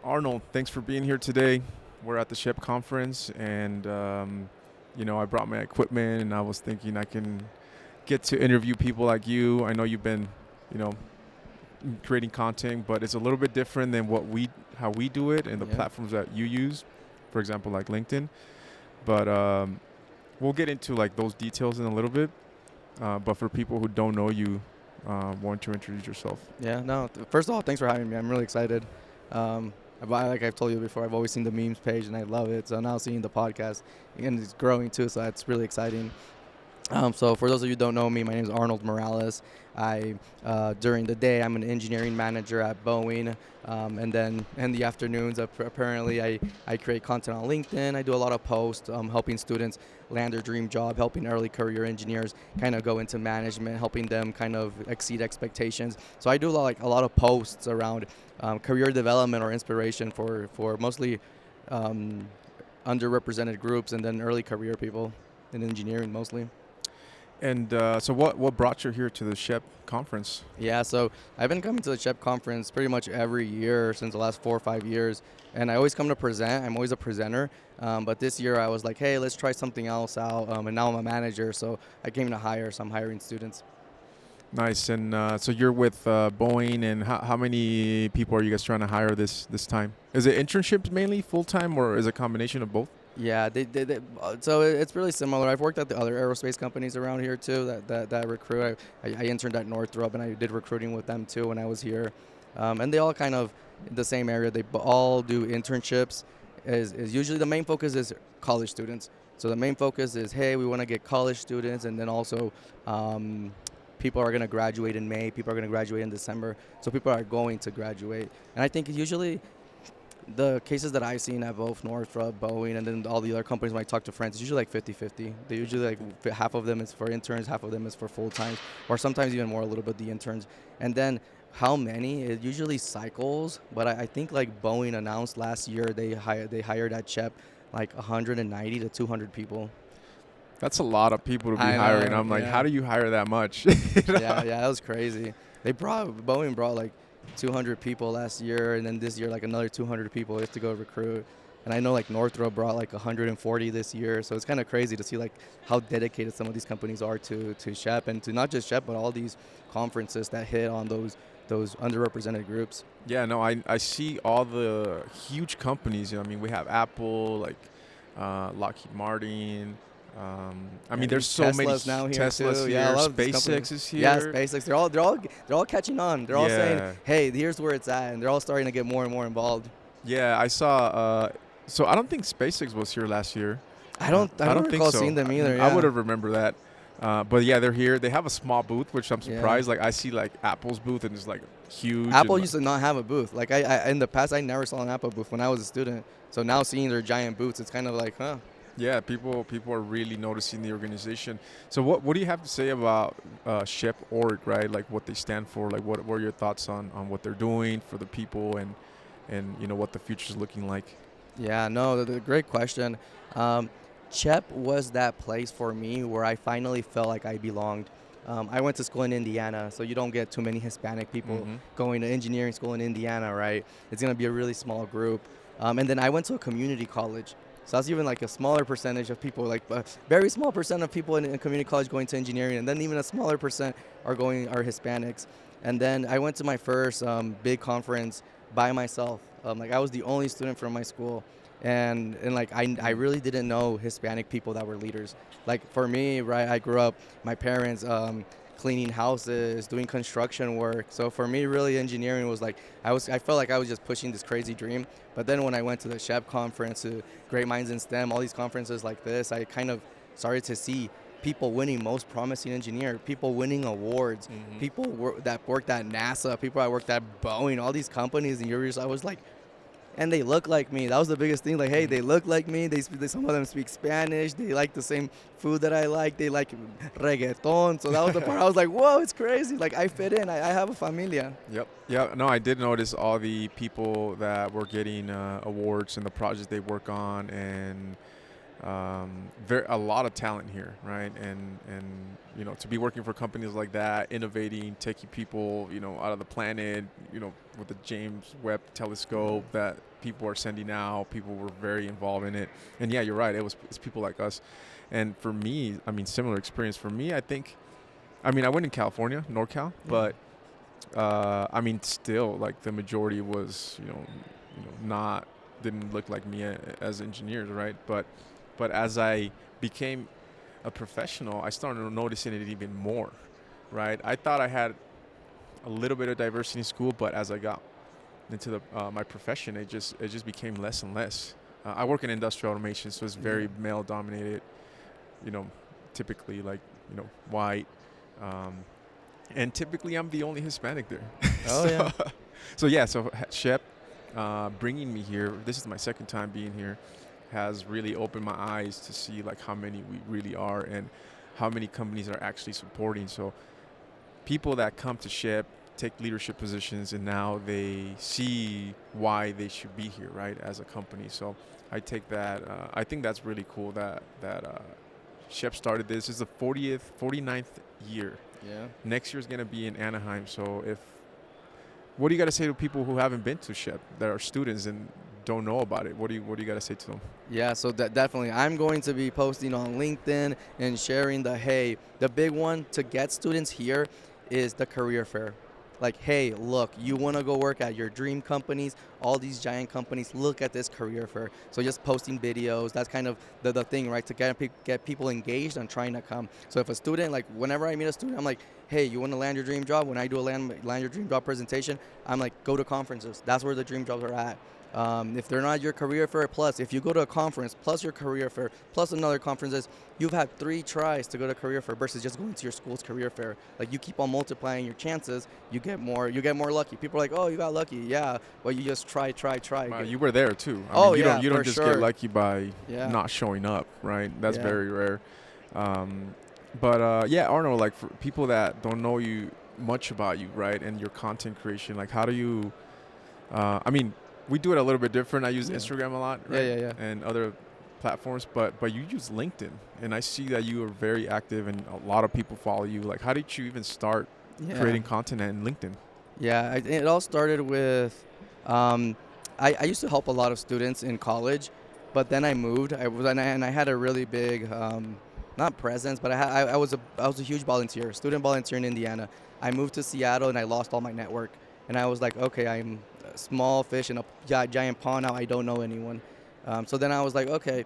Arnold, thanks for being here today. We're at the SHPE conference, and I brought my equipment, and I was thinking I can get to interview people like you. I know you've been, you know, creating content, but it's a little bit different than how we do it, and the Yeah. platforms that you use, for example, like LinkedIn. But we'll get into like those details in a little bit. But for people who don't know you, want to introduce yourself? Yeah. No. First of all, thanks for having me. I'm really excited. Um, like I've told you before, I've always seen the memes page and I love it. So now seeing the podcast and it's growing too, so that's really exciting. So for those of you who don't know me, my name is Arnold Morales. During the day, I'm an engineering manager at Boeing, and then in the afternoons, apparently I create content on LinkedIn. I do a lot of posts, helping students land their dream job, helping early career engineers kind of go into management, helping them kind of exceed expectations. So I do a lot of posts around career development or inspiration for mostly um, underrepresented groups and then early career people in engineering mostly. And so, what brought you here to the SHPE conference? Yeah, so I've been coming to the SHPE conference pretty much every year since the last 4 or 5 years, and I always come to present. I'm always a presenter, but this year I was like, hey, let's try something else out, and now I'm a manager, so I came to hire, so I'm hiring students. Nice. And so you're with Boeing, and how many people are you guys trying to hire this time? Is it internships mainly, full time, or is it a combination of both? Yeah, so it's really similar. I've worked at the other aerospace companies around here too that recruit. I interned at Northrop and I did recruiting with them too when I was here, and they all kind of in the same area. They all do internships. Is usually the main focus is college students. So the main focus is, hey, we want to get college students, and then also people are going to graduate in May. People are going to graduate in December. So people are going to graduate, and I think usually the cases that I've seen at both Northrop, Boeing, and then all the other companies when I talk to friends, it's usually like 50-50. They usually half of them is for interns, half of them is for full-time, or sometimes even more a little bit the interns. And then how many? It usually cycles, but I think like Boeing announced last year they hired at CHEP like 190 to 200 people. That's a lot of people to be I hiring. know, I'm like, how yeah. do you hire that much? You know? Yeah, that was crazy. Boeing brought like 200 people last year, and then this year like another 200 people they have to go recruit. And I know like Northrop brought like 140 this year, so it's kind of crazy to see like how dedicated some of these companies are to SHEP and to not just SHEP but all these conferences that hit on those underrepresented groups. Yeah, no, I see all the huge companies. I mean, we have Apple, like Lockheed Martin. I Yeah, mean, there's these so many Teslas now here Teslas too. here. Yeah, a lot of these SpaceX companies. is Yeah, here. SpaceX. They're all catching on. They're all saying, Yeah, "Hey, here's where it's at," and they're all starting to get more and more involved. yeah. I saw. So I don't think SpaceX was here last year. I I don't don't think recall so. seeing them either. I would Yeah. have remembered that. But yeah, they're here. They have a small booth, which I'm Yeah. surprised. Like I see like Apple's booth, and it's like huge. And Apple like, used to not have a booth. Like I in the past, I never saw an Apple booth when I was a student. So now seeing their giant booths, it's kind of like, huh? yeah, people are really noticing the organization. So what do you have to say about SHIP org, right? Like what they stand for. Like what are your thoughts on what they're doing for the people and what the future's looking like? Yeah, no, great question. Um, CHEP was that place for me where I finally felt like I belonged. I went to school in Indiana, so you don't get too many Hispanic people Mm-hmm. going to engineering school in Indiana, right? It's going to be a really small group. And then I went to a community college. So that's even like a smaller percentage of people, like a very small percent of people in community college going to engineering, and then even a smaller percent are Hispanics. And then I went to my first big conference by myself. Like I was the only student from my school, and like I really didn't know Hispanic people that were leaders. Like for me, right, I grew up, my parents cleaning houses, doing construction work. So for me, really, engineering was like I felt like I was just pushing this crazy dream. But then when I went to the SHEP conference, to Great Minds in STEM, all these conferences like this, I kind of started to see people winning most promising engineer, people winning awards, Mm-hmm. that worked at NASA, people that worked at Boeing, all these companies, and I was like, and they look like me. That was the biggest thing. Like, hey, Mm-hmm. they look like me. Some of them speak Spanish. They like the same food that I like. They like reggaeton. So that was the part. I was like, whoa, it's crazy. Like I fit in. I have a familia. Yep. Yeah. No, I did notice all the people that were getting awards and the projects they work on, and a lot of talent here, right? And to be working for companies like that, innovating, taking people, out of the planet, with the James Webb Telescope, that people are sending out. People were very involved in it. And yeah, you're right. It's people like us. And for me, I mean, similar experience. For me, I think, I mean, I went in California, NorCal, Yeah. but I mean, still, like the majority was, not didn't look like me as engineers, right? But as I became a professional, I started noticing it even more, right? I thought I had a little bit of diversity in school, but as I got into my profession, it just became less and less. I work in industrial automation, so it's Yeah. very male dominated. You know, typically like white, um, and typically I'm the only Hispanic there. Oh yeah. So yeah, so Shep bringing me here. This is my second time being here. Has really opened my eyes to see like how many we really are and how many companies are actually supporting. So people that come to Shep take leadership positions and now they see why they should be here, right, as a company. So I take that. I think that's really cool that Shep started this. This is the 49th year. Yeah. Next year is going to be in Anaheim. So what do you got to say to people who haven't been to Shep that are students and don't know about it? What do you got to say to them? Yeah, so definitely. I'm going to be posting on LinkedIn and sharing the big one to get students here is the career fair. Like, hey, look, you want to go work at your dream companies, all these giant companies, look at this career fair. So just posting videos, that's kind of the thing, right? To get people engaged and trying to come. So if a student, like whenever I meet a student, I'm like, hey, you want to land your dream job? When I do a land your dream job presentation, I'm like, go to conferences. That's where the dream jobs are at. If they're not your career fair, plus if you go to a conference, plus your career fair, plus another conferences, you've had 3 tries to go to career fair versus just going to your school's career fair. Like you keep on multiplying your chances, you get more lucky. People are like, oh, you got lucky, yeah. Well, you just try. You were there too. I Oh mean, yeah, you for don't just get sure. lucky by Yeah, not showing up, right? That's yeah. very rare. But yeah, Arnold, like for people that don't know you much about you, right, and your content creation, like how do you? I mean, we do it a little bit different. I use Yeah. Instagram a lot, Yeah, right, yeah, yeah. and other platforms, but you use LinkedIn, and I see that you are very active, and a lot of people follow you. Like, how did you even start Yeah. creating content in LinkedIn? Yeah, it all started with, um, I used to help a lot of students in college, but then I moved. And I had a really big, not presence, but I was a huge volunteer, student volunteer in Indiana. I moved to Seattle and I lost all my network, and I was like, okay, I'm a small fish in a giant pond now. I don't know anyone. So then I was like, okay,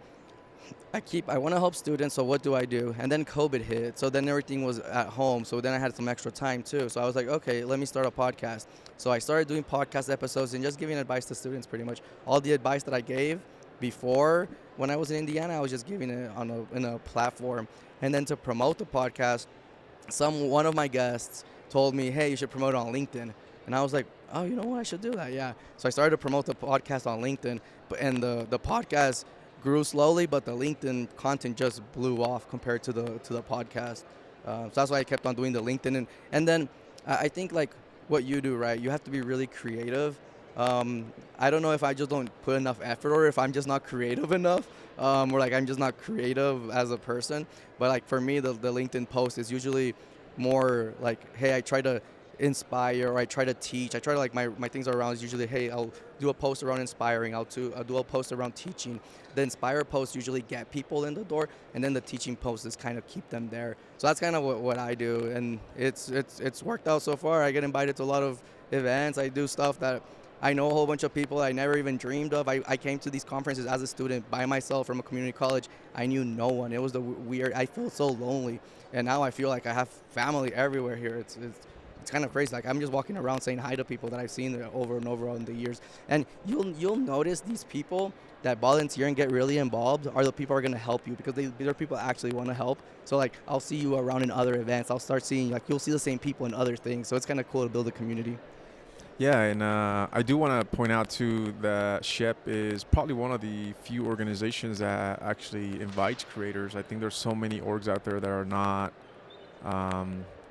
I want to help students, so what do I do? And then COVID hit, so then everything was at home, so then I had some extra time too. So I was like, okay, let me start a podcast. So I started doing podcast episodes and just giving advice to students pretty much. All the advice that I gave before when I was in Indiana, I was just giving it in a platform. And then to promote the podcast, one of my guests told me, hey, you should promote it on LinkedIn. And I was like, oh, you know what? I should do that. Yeah. So I started to promote the podcast on LinkedIn, and the podcast grew slowly, but the LinkedIn content just blew off compared to the podcast. So that's why I kept on doing the LinkedIn, and then I think like what you do, right? You have to be really creative. I don't know if I just don't put enough effort or if I'm just not creative enough, or like I'm just not creative as a person. But like for me, the LinkedIn post is usually more like, hey, I try to inspire, or I try to teach. I try to like my things around is usually, hey, I'll do a post around inspiring. I'll do a post around teaching. The inspire posts usually get people in the door, and then the teaching posts is kind of keep them there. So that's kind of what I do, and it's worked out so far. I get invited to a lot of events. I do stuff that I know a whole bunch of people I never even dreamed of. I came to these conferences as a student by myself from a community college. I knew no one. It was the weird. I felt so lonely, and now I feel like I have family everywhere here. It's kind of crazy. Like I'm just walking around saying hi to people that I've seen over and over on the years. And you'll notice these people that volunteer and get really involved are the people who are going to help you, because these are people that actually want to help. So like I'll see you around in other events. I'll start seeing, like, you'll see the same people in other things. So it's kind of cool to build a community. Yeah, and I do want to point out too that SHPE is probably one of the few organizations that actually invites creators. I think there's so many orgs out there that are not.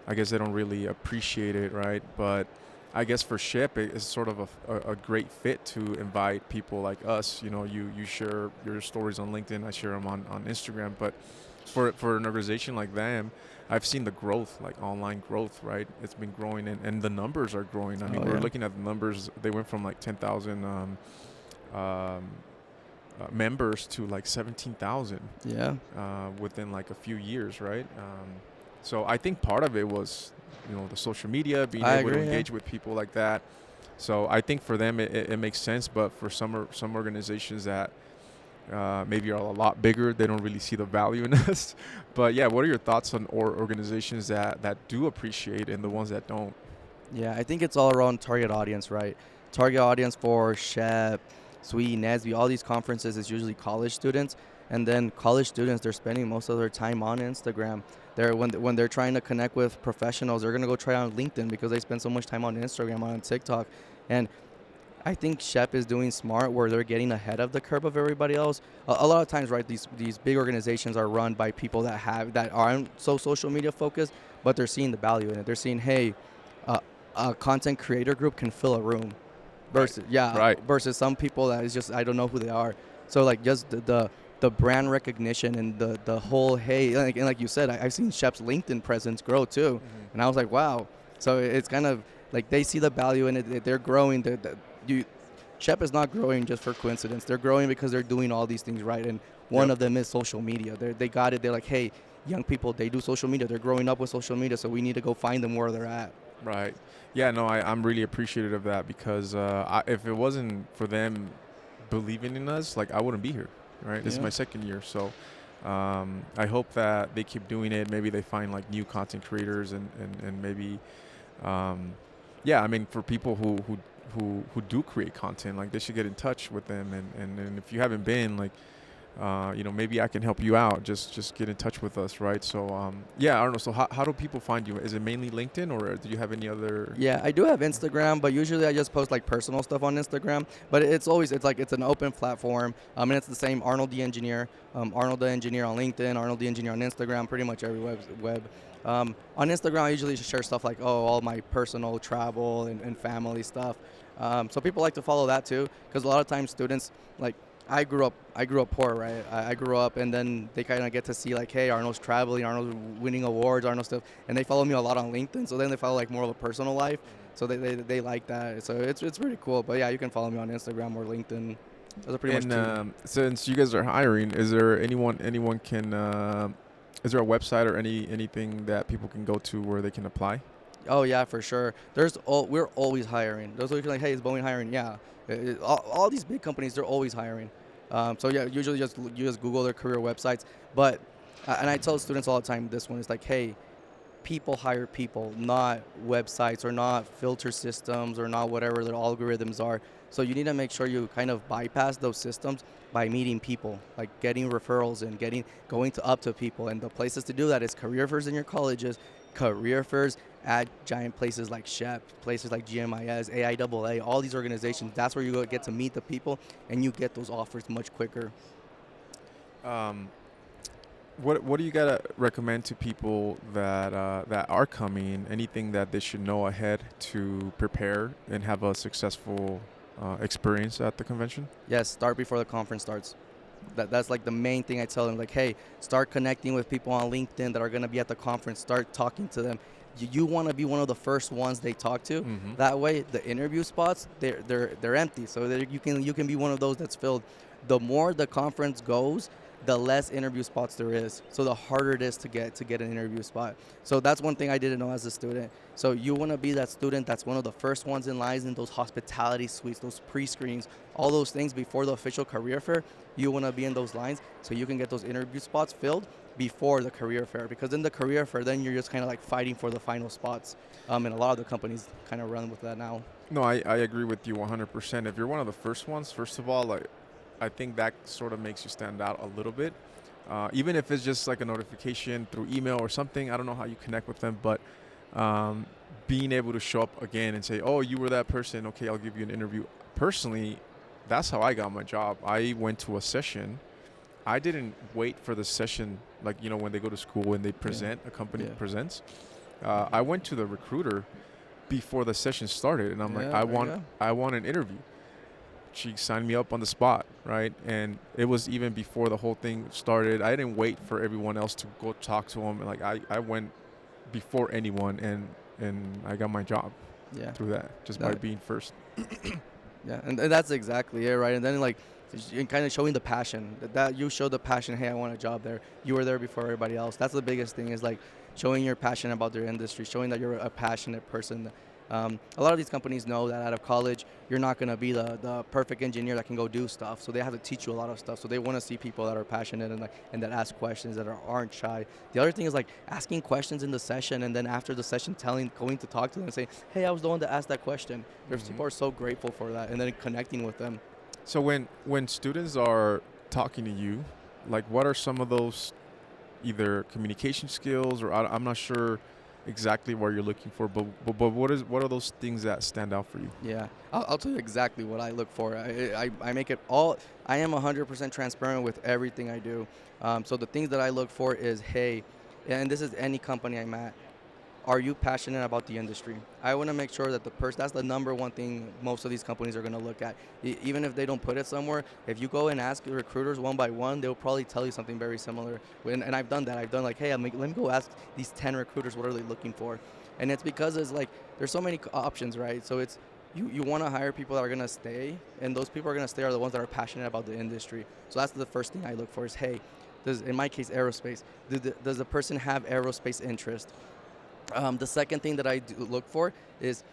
I guess they don't really appreciate it, right? But I guess for SHPE, it's sort of a great fit to invite people like us. You know, you share your stories on LinkedIn, I share them on Instagram. But for an organization like them, I've seen the growth, like online growth, right? It's been growing, and the numbers are growing. I mean, Oh we're yeah. looking at the numbers. They went from like 10,000 um, members to like 17,000 Yeah, within like a few years, right? So I think part of it was, the social media, being I able to agree. Yeah. engage with people like that. So I think for them it makes sense, but for some organizations that maybe are a lot bigger, they don't really see the value in us. But yeah, what are your thoughts on organizations that do appreciate and the ones that don't? Yeah, I think it's all around target audience, right? Target audience for SHPE, NESB, all these conferences is usually college students, and then college students they're spending most of their time on Instagram. They're when they're trying to connect with professionals, they're gonna go try on LinkedIn because they spend so much time on Instagram, on TikTok, and I think Shep is doing smart where they're getting ahead of the curve of everybody else. A lot of times, right, these big organizations are run by people that aren't so social media focused, but they're seeing the value in it. They're seeing, hey, uh, a content creator group can fill a room Right. versus yeah Right. versus some people that is just I don't know who they are. So like just the brand recognition and the whole hey like you said I've seen Shep's LinkedIn presence grow too, Mhm. and I was like wow. So it's kind of like they see the value in it. They're growing. You Shep is not growing just for coincidence. They're growing because they're doing all these things right, and one Yep. of them is social media. They got it. They're like hey. Young people, they do social media. They're growing up with social media, so we need to go find them where they're at. Right. Yeah, no, I'm really appreciative of that because if it wasn't for them believing in us, like I wouldn't be here. Right. This is Yeah. my second year, so I hope that they keep doing it. Maybe they find like new content creators and maybe, um, yeah. I mean, for people who do create content, like they should get in touch with them. And if you haven't been, like, maybe I can help you out. Just get in touch with us, right? So, yeah, I don't know. So, how do people find you? Is it mainly LinkedIn, or do you have any other? Yeah, I do have Instagram, but usually I just post like personal stuff on Instagram. But it's an open platform. And it's the same Arnold the Engineer, Arnold the Engineer on LinkedIn, Arnold the Engineer on Instagram, pretty much every web. On Instagram, I usually just share stuff like all my personal travel and family stuff. So people like to follow that too, because a lot of times students like I grew up poor, right? I grew up, and then they kind of get to see like, hey, Arnold's traveling, Arnold's winning awards, Arnold stuff, and they follow me a lot on LinkedIn. So then they follow like more of a personal life. So they like that. So it's pretty cool. But yeah, you can follow me on Instagram or LinkedIn. Those are pretty much And two. since you guys are hiring, is there anyone can? Is there a website or anything that people can go to where they can apply? Oh yeah, for sure. We're always hiring. Those are like, hey, is Boeing hiring? Yeah. All these big companies, they're always hiring. So yeah, usually you just Google their career websites. But and I tell students all the time, this one is like, hey, people hire people, not websites or not filter systems or not whatever their algorithms are. So you need to make sure you kind of bypass those systems by meeting people, like getting referrals and going to up to people. And the places to do that is career fairs in your colleges, career fairs at giant places like SHEP, places like GMIS, AIAA, all these organizations. That's where you get to meet the people and you get those offers much quicker. Um, what do you gotta recommend to people that are coming? Anything that they should know ahead to prepare and have a successful experience at the convention? Yes, start before the conference starts. That's like the main thing I tell them. Like, hey, start connecting with people on LinkedIn that are going to be at the conference. Start talking to them. You want to be one of the first ones they talk to. Mm-hmm. That way, the interview spots they're empty. So that you can be one of those that's filled. The more the conference goes, the less interview spots there is. So the harder it is to get an interview spot. So that's one thing I didn't know as a student. So you want to be that student that's one of the first ones in lines in those hospitality suites, those pre-screens, all those things before the official career fair. You want to be in those lines so you can get those interview spots filled before the career fair. Because in the career fair, then you're just kind of like fighting for the final spots. And a lot of the companies kind of run with that now. No, I agree with you 100%. If you're one of the first ones, first of all, like I think that sort of makes you stand out a little bit. Even if it's just like a notification through email or something, I don't know how you connect with them, but being able to show up again and say, "Oh, you were that person. Okay, I'll give you an interview." Personally, that's how I got my job. I went to a session. I didn't wait for the session, like when they go to school and they present, a company Yeah. presents. I went to the recruiter before the session started, and I'm like, Yeah, there you go. I want an interview. She signed me up on the spot, right? And it was even before the whole thing started. I didn't wait for everyone else to go talk to them. Like I went before anyone, and I got my job Yeah. through that just by That, being first. Yeah, and that's exactly it, right? And then like, and kind of showing the passion that you show the passion. Hey, I want a job there. You were there before everybody else. That's the biggest thing is like showing your passion about their industry, showing that you're a passionate person. A lot of these companies know that out of college, you're not going to be the perfect engineer that can go do stuff. So they have to teach you a lot of stuff. So they want to see people that are passionate and like and that ask questions that aren't shy. The other thing is like asking questions in the session and then after the session going to talk to them and saying, hey, I was the one that asked that question. There's Hmm. people are so grateful for that and then connecting with them. So when students are talking to you, like what are some of those either communication skills or I'm not sure exactly what you're looking for, but what are those things that stand out for you? Yeah, I'll tell you exactly what I look for. I make it all. I am 100% transparent with everything I do. So the things that I look for is, hey, and this is any company I'm at. Are you passionate about the industry? I want to make sure that the person, that's the number one thing most of these companies are going to look at. Even if they don't put it somewhere, if you go and ask your recruiters one by one, they'll probably tell you something very similar. And I've done that. I've done like, hey, let me go ask these 10 recruiters what are they looking for. And it's because it's like, there's so many options, right? So it's, you want to hire people that are going to stay, and those people are going to stay are the ones that are passionate about the industry. So that's the first thing I look for is, hey, in my case, aerospace. Does the person have aerospace interest? The second thing that I do look for is,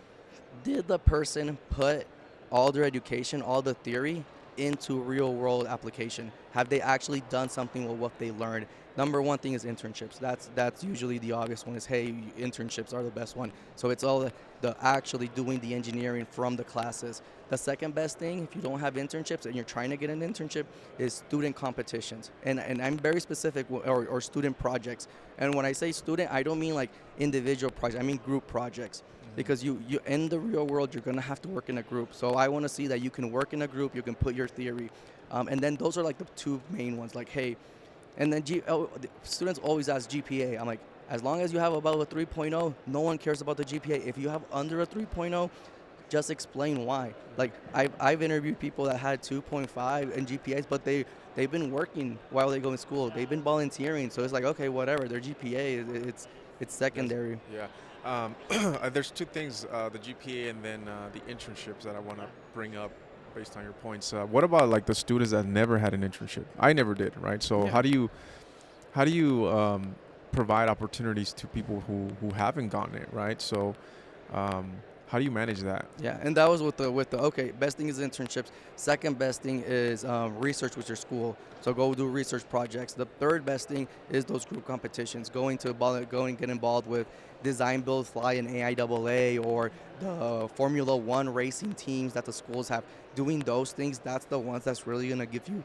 did the person put all their education, all the theory into real world application? Have they actually done something with what they learned? Number one thing is internships. That's usually the obvious one is, hey, internships are the best one. So it's all the actually doing the engineering from the classes. The second best thing, if you don't have internships and you're trying to get an internship, is student competitions. And I'm very specific, or student projects. And when I say student, I don't mean like individual projects. I mean group projects. Because you in the real world, you're gonna have to work in a group. So I want to see that you can work in a group, you can put your theory, and then those are like the two main ones. Like, hey, and then the students always ask GPA. I'm like, as long as you have above a 3.0, no one cares about the GPA. If you have under a 3.0, just explain why. Like I've interviewed people that had 2.5 and GPAs, but they've been working while they go in school. They've been volunteering, so it's like, okay, whatever. Their GPA it's secondary. Yeah. There's two things: the GPA and then the internships that I want to bring up based on your points. What about like the students that never had an internship? I never did, right? So Yeah. how do you provide opportunities to people who haven't gotten it, right? So um, how do you manage that? Yeah, and that was with the okay. Best thing is internships. Second best thing is research with your school. So go do research projects. The third best thing is those group competitions. Going get involved with design, build, fly, and AIAA or the Formula One racing teams that the schools have. Doing those things, that's the ones that's really gonna give you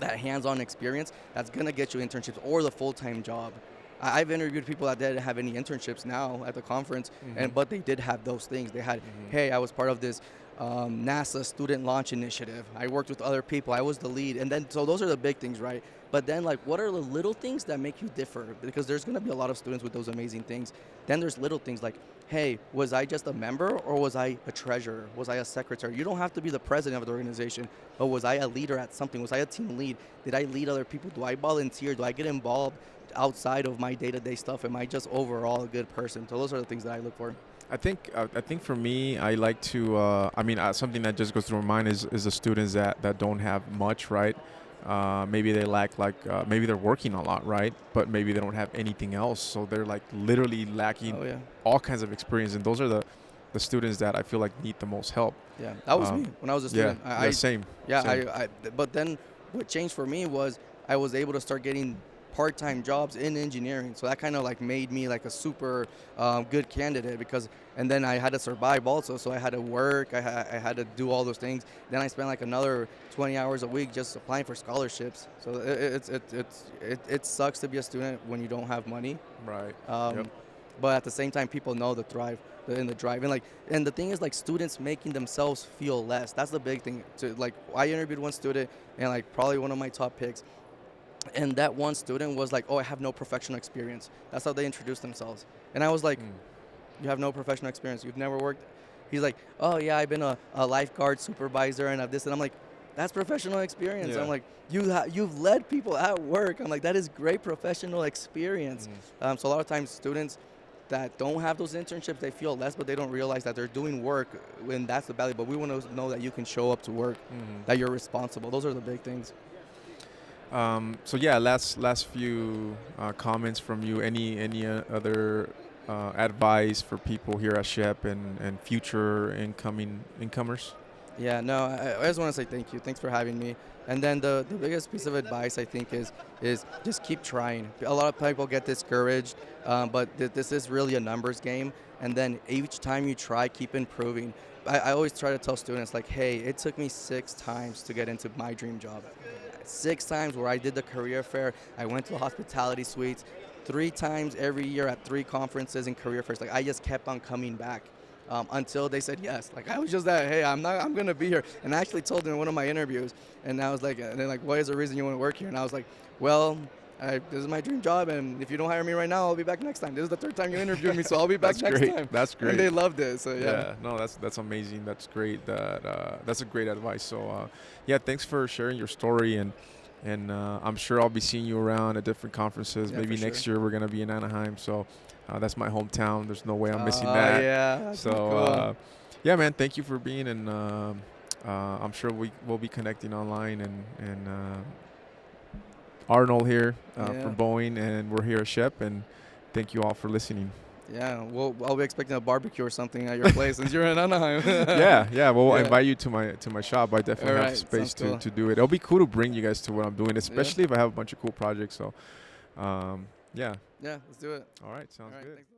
that hands-on experience. That's gonna get you internships or the full-time job. I've interviewed people that didn't have any internships now at the conference, Hmm. but they did have those things. They had, Hmm. hey, I was part of this NASA student launch initiative. I worked with other people. I was the lead, and then so those are the big things, right? But then, like, what are the little things that make you differ? Because there's gonna be a lot of students with those amazing things. Then there's little things like, hey, was I just a member or was I a treasurer? Was I a secretary? You don't have to be the president of the organization, but was I a leader at something? Was I a team lead? Did I lead other people? Do I volunteer? Do I get involved outside of my day-to-day stuff? Am I just overall a good person? So those are the things that I look for. I think for me, I like to. Something that just goes through my mind is the students that don't have much, right? Maybe they lack maybe they're working a lot, right? But maybe they don't have anything else, so they're like literally lacking Oh yeah, all kinds of experience, and those are the students that I feel like need the most help. yeah. That was me Um, when I was a yeah, student. yeah, same. Yeah, Same. but then what changed for me was I was able to start getting part-time jobs in engineering. So that kind of like made me like a super good candidate because, and then I had to survive also. So I had to work, I had to do all those things. Then I spent like another 20 hours a week just applying for scholarships. So it sucks to be a student when you don't have money. Right. Yep. Um, but at the same time, people know the thrive in the drive, and like, and the thing is, like, students making themselves feel less. That's the big thing. To like, I interviewed one student, and like, probably one of my top picks, and that one student was like, "Oh, I have no professional experience." That's how they introduced themselves, and I was like, Mm. "You have no professional experience. You've never worked." He's like, "Oh yeah, I've been a lifeguard supervisor and I've this," and I'm like, "That's professional experience." Yeah. I'm like, you've led people at work." I'm like, "That is great professional experience." Mm. So a lot of times students that don't have those internships, they feel less, but they don't realize that they're doing work when that's the value. But we want to know that you can show up to work, that you're responsible. Those are the big things. So yeah, last few comments from you. Any other advice for people here at SHPE and future incomers? Yeah, no, I just want to say thank you. Thanks for having me. And then the biggest piece of advice I think is just keep trying. A lot of people get discouraged, but this is really a numbers game. And then each time you try, keep improving. I always try to tell students like, hey, it took me 6 times to get into my dream job. 6 times where I did the career fair. I went to the hospitality suites. 3 times every year at 3 conferences and career fairs. Like I just kept on coming back. Until they said yes. Like I was just that, hey, I'm gonna be here. And I actually told them in one of my interviews, and I was like, and they're like, what is the reason you want to work here? And I was like, well, this is my dream job, and if you don't hire me right now, I'll be back next time. This is the 3rd time you interviewed me, so I'll be back That's next great. time. That's great. And they loved it. So yeah. No, that's amazing. That's great. That's a great advice. So yeah, thanks for sharing your story, and I'm sure I'll be seeing you around at different conferences. Yeah, Maybe for next sure. year we're gonna be in Anaheim. So that's my hometown. There's no way I'm missing that. Yeah. That's So cool. yeah, man, thank you for being, and I'm sure we'll be connecting online, and Arnold here Yeah. from Boeing, and we're here at SHPE, and thank you all for listening. Yeah. Well, I'll be expecting a barbecue or something at your place since you're in Anaheim. Yeah. Well, I Yeah. invite you to my shop. I definitely All have right, space sounds cool. to do it. It'll be cool to bring you guys to what I'm doing, especially if I have a bunch of cool projects. So, yeah. Yeah. Let's do it. All right, sounds All right. good. Thanks.